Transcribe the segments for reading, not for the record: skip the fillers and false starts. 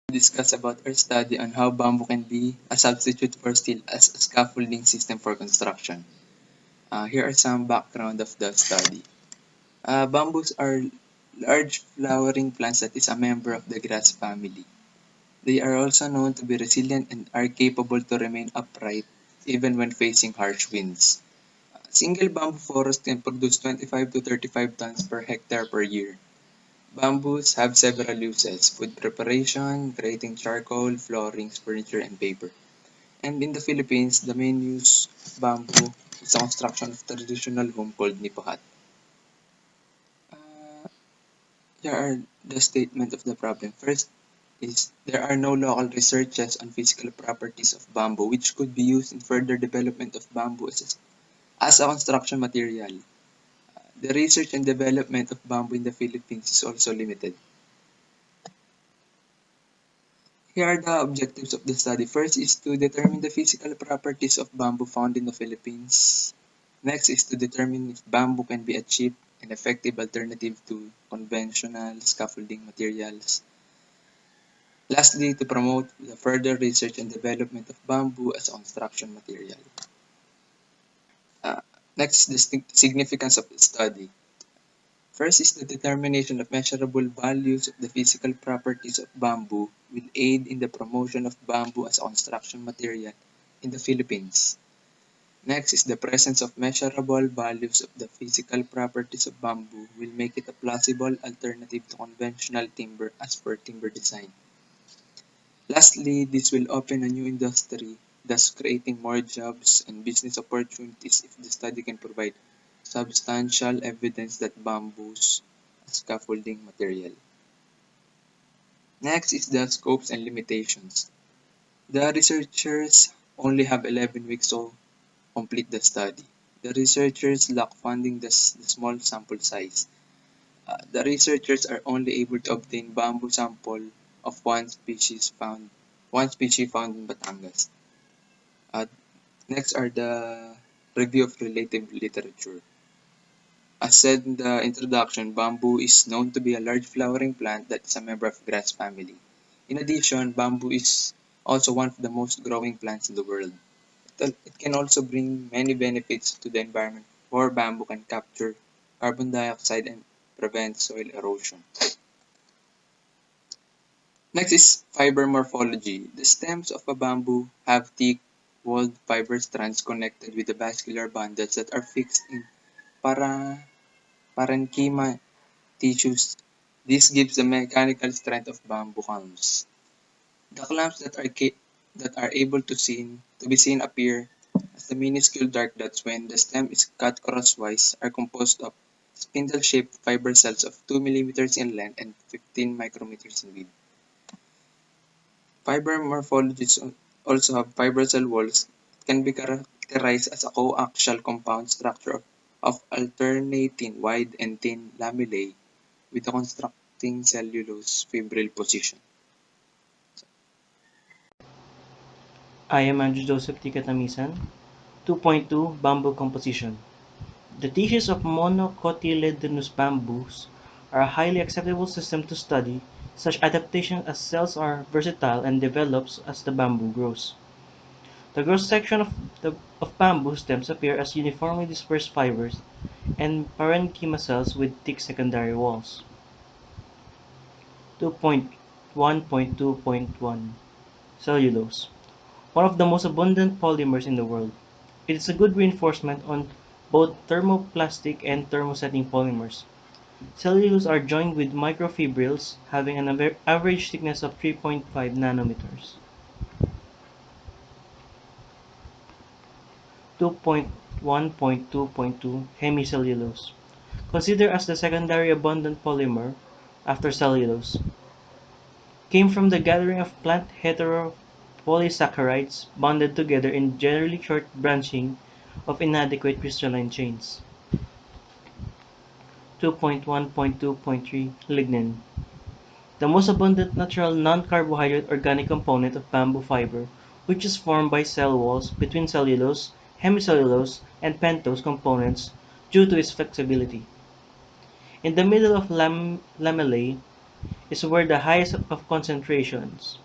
Discuss about our study on how bamboo can be a substitute for steel as a scaffolding system for construction. Here are some background of the study. Bamboos are large flowering plants that is a member of the grass family. They are also known to be resilient and are capable to remain upright even when facing harsh winds. A single bamboo forest can produce 25 to 35 tons per hectare per year. Bamboos have several uses: food preparation, creating charcoal, floorings, furniture, and paper. And in the Philippines, the main use of bamboo is the construction of traditional home called nipahat. Uh, Here are the statement of the problem. First is there are no local researches on physical properties of bamboo which could be used in further development of bamboo as a construction material. The research and development of bamboo in the Philippines is also limited. Here are the objectives of the study. First is to determine the physical properties of bamboo found in the Philippines. Next is to determine if bamboo can be a cheap and effective alternative to conventional scaffolding materials. Lastly, to promote the further research and development of bamboo as a construction material. Uh, Next, the significance of the study. First is the determination of measurable values of the physical properties of bamboo will aid in the promotion of bamboo as a construction material in the Philippines. Next is the presence of measurable values of the physical properties of bamboo will make it a plausible alternative to conventional timber as per timber design. Lastly, this will open a new industry, thus creating more jobs and business opportunities if the study can provide substantial evidence that bamboos a scaffolding material. Next is the scopes and limitations. The researchers only have 11 weeks to complete the study. The researchers lack funding the small sample size. The researchers are only able to obtain bamboo sample of one species found in Batangas. Uh, Next are the review of relative literature. As said in the introduction, bamboo is known to be a large flowering plant that is a member of grass family. In addition, bamboo is also one of the most growing plants in the world. It can also bring many benefits to the environment, for bamboo can capture carbon dioxide and prevent soil erosion. Next is fiber morphology. The stems of a bamboo have thick, walled fiber strands connected with the vascular bundles that are fixed in para parenchyma tissues. This gives the mechanical strength of bamboo clamps. The clamps that are able to be seen appear as the minuscule dark dots when the stem is cut crosswise are composed of spindle-shaped fiber cells of 2 millimeters in length and 15 micrometers in width. Fiber morphologies also have fiber cell walls that can be characterized as a coaxial compound structure of alternating wide and thin lamellae with a constructing cellulose fibril position. I am Andrew Joseph Tikatamisan. 2.2 Bamboo Composition. The tissues of monocotyledonous bamboos are a highly acceptable system to study such adaptation as cells are versatile and develops as the bamboo grows. The cross section of bamboo stems appear as uniformly dispersed fibers and parenchyma cells with thick secondary walls. 2.1.2.1 Cellulose. One of the most abundant polymers in the world. It is a good reinforcement on both thermoplastic and thermosetting polymers. Cellulose are joined with microfibrils having an average thickness of 3.5 nanometers. 2.1.2.2 Hemicellulose. Considered as the secondary abundant polymer after cellulose. Came from the gathering of plant heteropolysaccharides bonded together in generally short branching of inadequate crystalline chains. 2.1.2.3 Lignin. The most abundant natural non-carbohydrate organic component of bamboo fiber, which is formed by cell walls between cellulose, hemicellulose, and pentose components due to its flexibility. In the middle of lamellae, is where the highest of concentrations.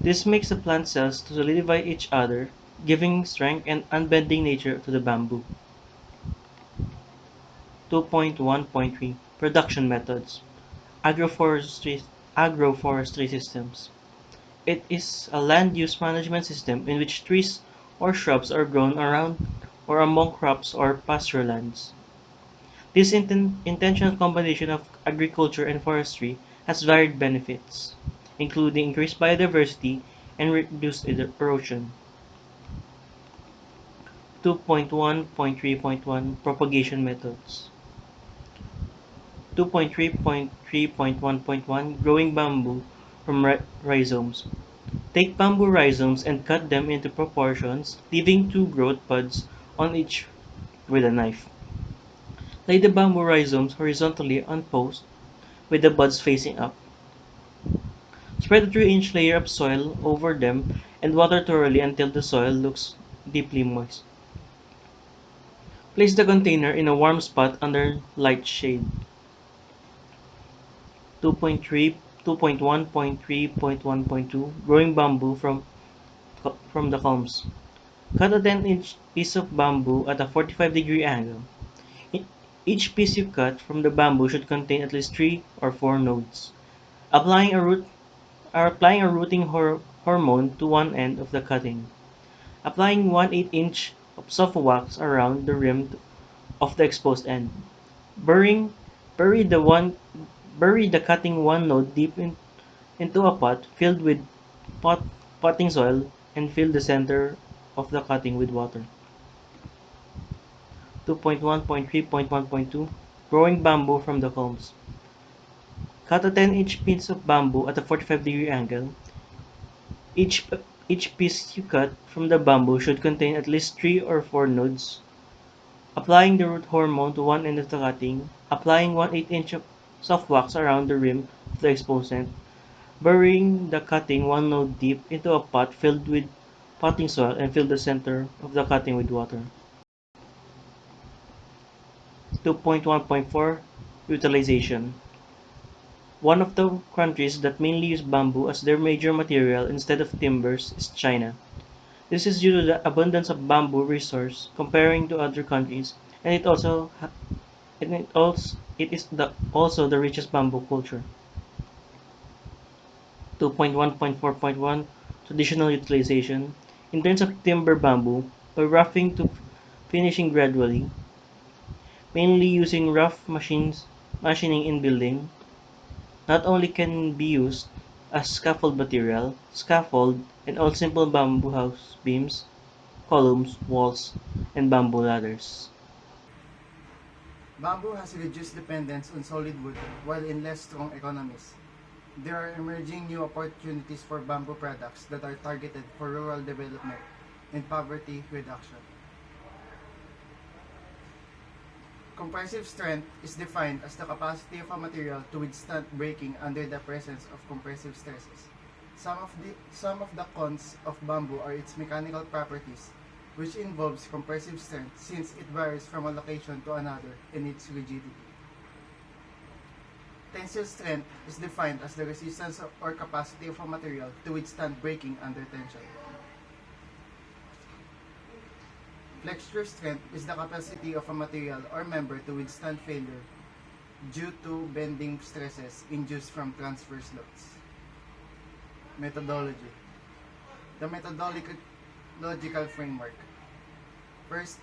This makes the plant cells to solidify each other, giving strength and unbending nature to the bamboo. 2.1.3 Production Methods. Agroforestry, agroforestry systems. It is a land use management system in which trees or shrubs are grown around or among crops or pasture lands. This intentional combination of agriculture and forestry has varied benefits, including increased biodiversity and reduced erosion. 2.1.3.1 Propagation Methods. 2.3.3.1.1 Growing bamboo from rhizomes. Take bamboo rhizomes and cut them into proportions, leaving two growth buds on each with a knife. Lay the bamboo rhizomes horizontally on posts with the buds facing up. Spread a 3-inch layer of soil over them and water thoroughly until the soil looks deeply moist. Place the container in a warm spot under light shade. 2.3 2.1.3.1.2 Growing bamboo from the culms. Cut a 10-inch piece of bamboo at a 45-degree angle. Each piece you cut from the bamboo should contain at least 3 or 4 nodes. Applying a root applying a rooting hormone to one end of the cutting. Applying 1/8 inch of soft wax around the rim of the exposed end. Burying bury the one bury the cutting one node deep into a pot filled with pot, potting soil and fill the center of the cutting with water. 2.1.3.1.2 Growing bamboo from the culms. Cut a 10-inch piece of bamboo at a 45-degree angle. Each each piece you cut from the bamboo should contain at least 3 or 4 nodes. Applying the root hormone to one end of the cutting, applying 1/8 inch of soft wax around the rim of the exposed end, burying the cutting one node deep into a pot filled with potting soil and fill the center of the cutting with water. 2.1.4 Utilization. One of the countries that mainly use bamboo as their major material instead of timbers is China. This is due to the abundance of bamboo resource comparing to other countries, and it is also the richest bamboo culture. 2.1.4.1 Traditional utilization. In terms of timber bamboo, by roughing to finishing gradually, mainly using rough machining in building, not only can be used as scaffold material, scaffold, and all simple bamboo house beams, columns, walls, and bamboo ladders. Bamboo has reduced dependence on solid wood while in less strong economies. There are emerging new opportunities for bamboo products that are targeted for rural development and poverty reduction. Compressive strength is defined as the capacity of a material to withstand breaking under the presence of compressive stresses. Some of the cons of bamboo are its mechanical properties, which involves compressive strength since it varies from a location to another in its rigidity. Tensile strength is defined as the resistance or capacity of a material to withstand breaking under tension. Flexure strength is the capacity of a material or member to withstand failure due to bending stresses induced from transverse loads. Methodology. The methodological framework. First,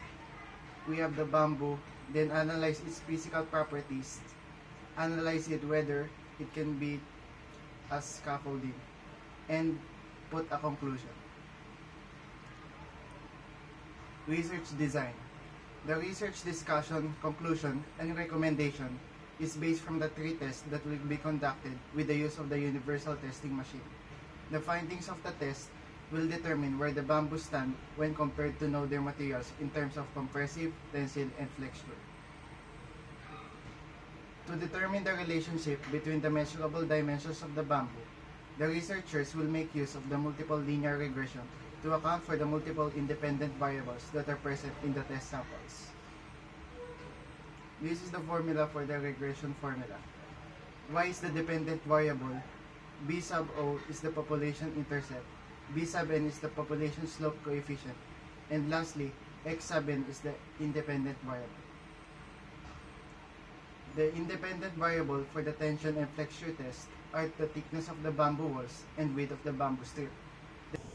we have the bamboo, then analyze its physical properties, analyze it whether it can be as scaffolding, and put a conclusion. Research design. The research discussion, conclusion, and recommendation is based from the 3 tests that will be conducted with the use of the universal testing machine. The findings of the test will determine where the bamboo stand when compared to no other materials in terms of compressive, tensile, and flexure. To determine the relationship between the measurable dimensions of the bamboo, the researchers will make use of the multiple linear regression to account for the multiple independent variables that are present in the test samples. This is the formula for the regression formula. Y is the dependent variable. B sub O is the population intercept. B sub N is the population slope coefficient. And lastly, X sub N is the independent variable. The independent variable for the tension and flexure test are the thickness of the bamboo walls and width of the bamboo strip.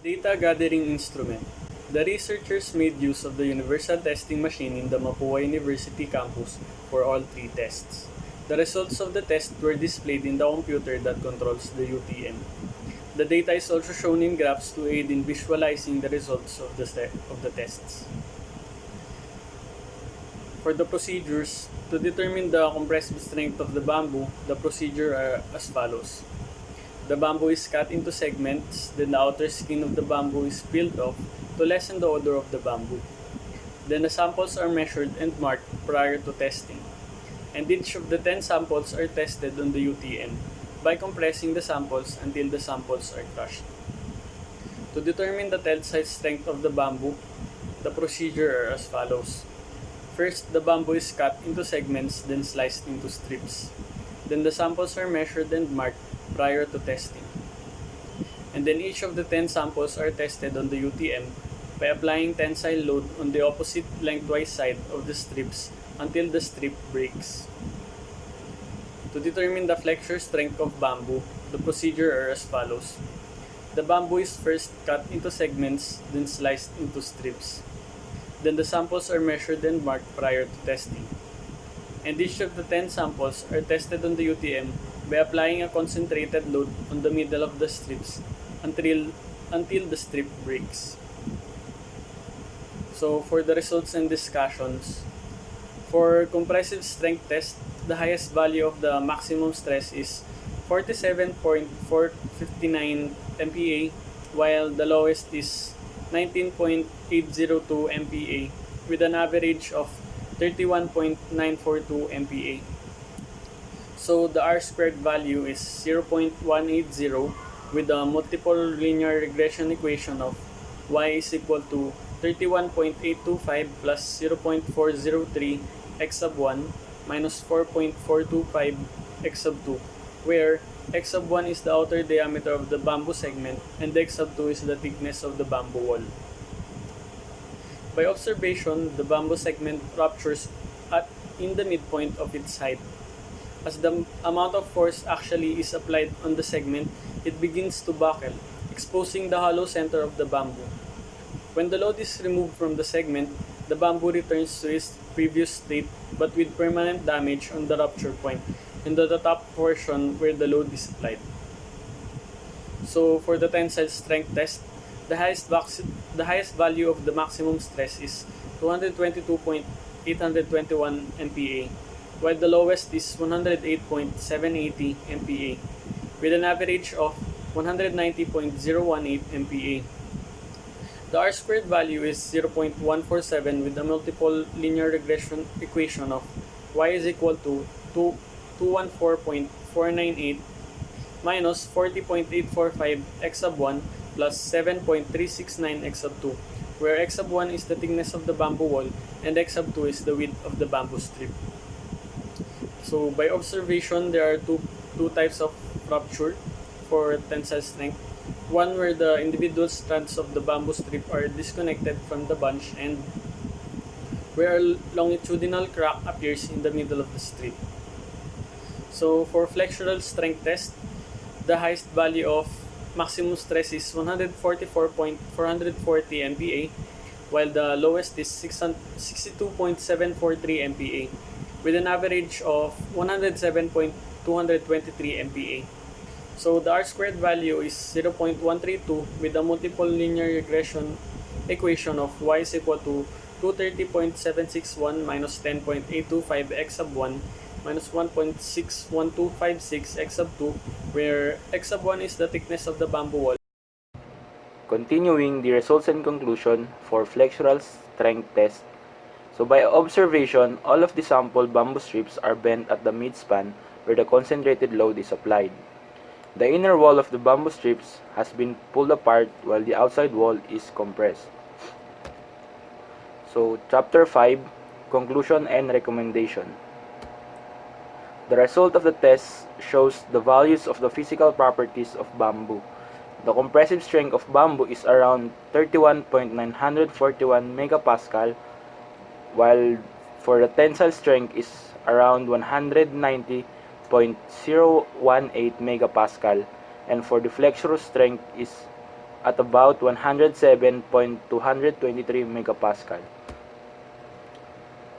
Data gathering instrument. The researchers made use of the universal testing machine in the Mapua University campus for all three tests. The results of the test were displayed in the computer that controls the UTM. The data is also shown in graphs to aid in visualizing the results of the tests. For the procedures, to determine the compressive strength of the bamboo, the procedure are as follows. The bamboo is cut into segments, then the outer skin of the bamboo is peeled off to lessen the odor of the bamboo. Then the samples are measured and marked prior to testing. And each of the 10 samples are tested on the UTM by compressing the samples until the samples are crushed. To determine the tensile strength of the bamboo, the procedure are as follows. First, the bamboo is cut into segments, then sliced into strips. Then the samples are measured and marked prior to testing. And then each of the 10 samples are tested on the UTM by applying tensile load on the opposite lengthwise side of the strips until the strip breaks. To determine the flexure strength of bamboo, the procedure are as follows. The bamboo is first cut into segments, then sliced into strips. Then the samples are measured and marked prior to testing. And each of the 10 samples are tested on the UTM by applying a concentrated load on the middle of the strips until the strip breaks. So for the results and discussions, for compressive strength test, the highest value of the maximum stress is 47.459 MPa, while the lowest is 19.802 MPa with an average of 31.942 MPa. So the R squared value is 0.180 with a multiple linear regression equation of y is equal to 31.825 plus 0.403 x sub 1 minus 4.425 x sub 2, where x sub 1 is the outer diameter of the bamboo segment and x sub 2 is the thickness of the bamboo wall. By observation, the bamboo segment ruptures in the midpoint of its height. As the amount of force actually is applied on the segment, it begins to buckle, exposing the hollow center of the bamboo. When the load is removed from the segment, the bamboo returns to its previous state but with permanent damage on the rupture point and the top portion where the load is applied. So for the tensile strength test, the highest value of the maximum stress is 222.821 MPa, while the lowest is 108.780 MPa, with an average of 190.018 MPa. The R squared value is 0.147 with a multiple linear regression equation of y is equal to 214.498 minus 40.845 x sub 1 plus 7.369 x sub 2, where x sub 1 is the thickness of the bamboo wall and x sub 2 is the width of the bamboo strip. So by observation, there are two types of rupture for tensile strength. One where the individual strands of the bamboo strip are disconnected from the bunch and where a longitudinal crack appears in the middle of the strip. So for flexural strength test, the highest value of maximum stress is 144.440 MPa, while the lowest is 62.743 MPa, with an average of 107.223 MPa. So the R squared value is 0.132 with a multiple linear regression equation of y is equal to 230.761 minus 10.825 x sub 1 minus 1.61256 x sub 2, where x sub 1 is the thickness of the bamboo wall. Continuing the results and conclusion for flexural strength test. So by observation, all of the sample bamboo strips are bent at the midspan where the concentrated load is applied. The inner wall of the bamboo strips has been pulled apart while the outside wall is compressed. So Chapter 5, Conclusion and Recommendation. The result of the test shows the values of the physical properties of bamboo. The compressive strength of bamboo is around 31.941 megapascal, while for the tensile strength is around 190.018 megapascal, and for the flexural strength is at about 107.223 megapascal.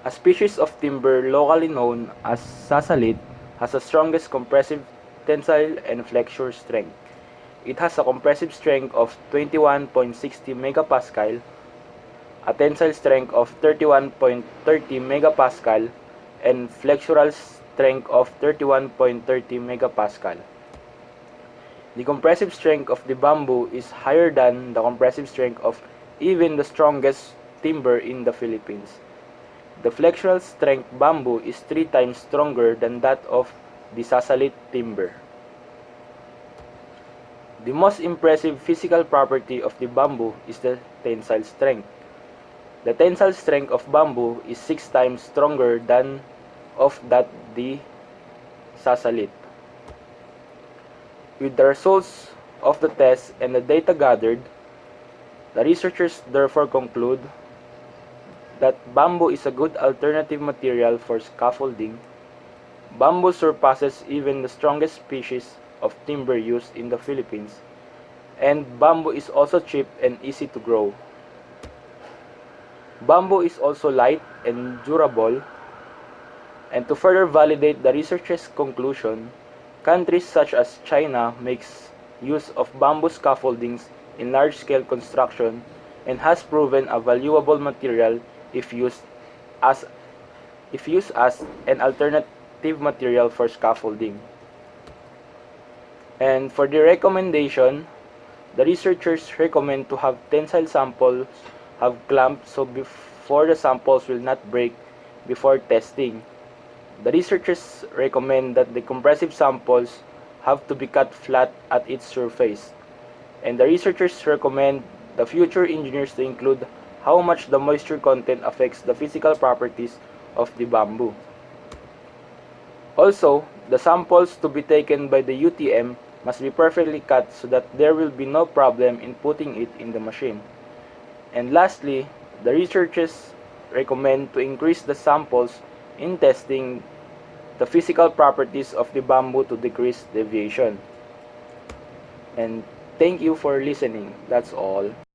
A species of timber locally known as sasalit has the strongest compressive tensile and flexure strength. It has a compressive strength of 21.60 megapascal, a tensile strength of 31.30 megapascal, and flexural strength of 31.30 megapascal. The compressive strength of the bamboo is higher than the compressive strength of even the strongest timber in the Philippines. The flexural strength bamboo is 3 times stronger than that of the sasalit timber. The most impressive physical property of the bamboo is the tensile strength. The tensile strength of bamboo is 6 times stronger than of that the sasalit. With the results of the test and the data gathered, the researchers therefore conclude that bamboo is a good alternative material for scaffolding. Bamboo surpasses even the strongest species of timber used in the Philippines, and bamboo is also cheap and easy to grow. Bamboo is also light and durable, and to further validate the researchers' conclusion, countries such as China makes use of bamboo scaffoldings in large-scale construction and has proven a valuable material if used as an alternative material for scaffolding. And for the recommendation, the researchers recommend to have tensile samples have clamps so before the samples will not break before testing. The researchers recommend that the compressive samples have to be cut flat at its surface. And the researchers recommend the future engineers to include how much the moisture content affects the physical properties of the bamboo. Also, the samples to be taken by the UTM must be perfectly cut so that there will be no problem in putting it in the machine. And lastly, the researchers recommend to increase the samples in testing the physical properties of the bamboo to decrease deviation. And thank you for listening. That's all.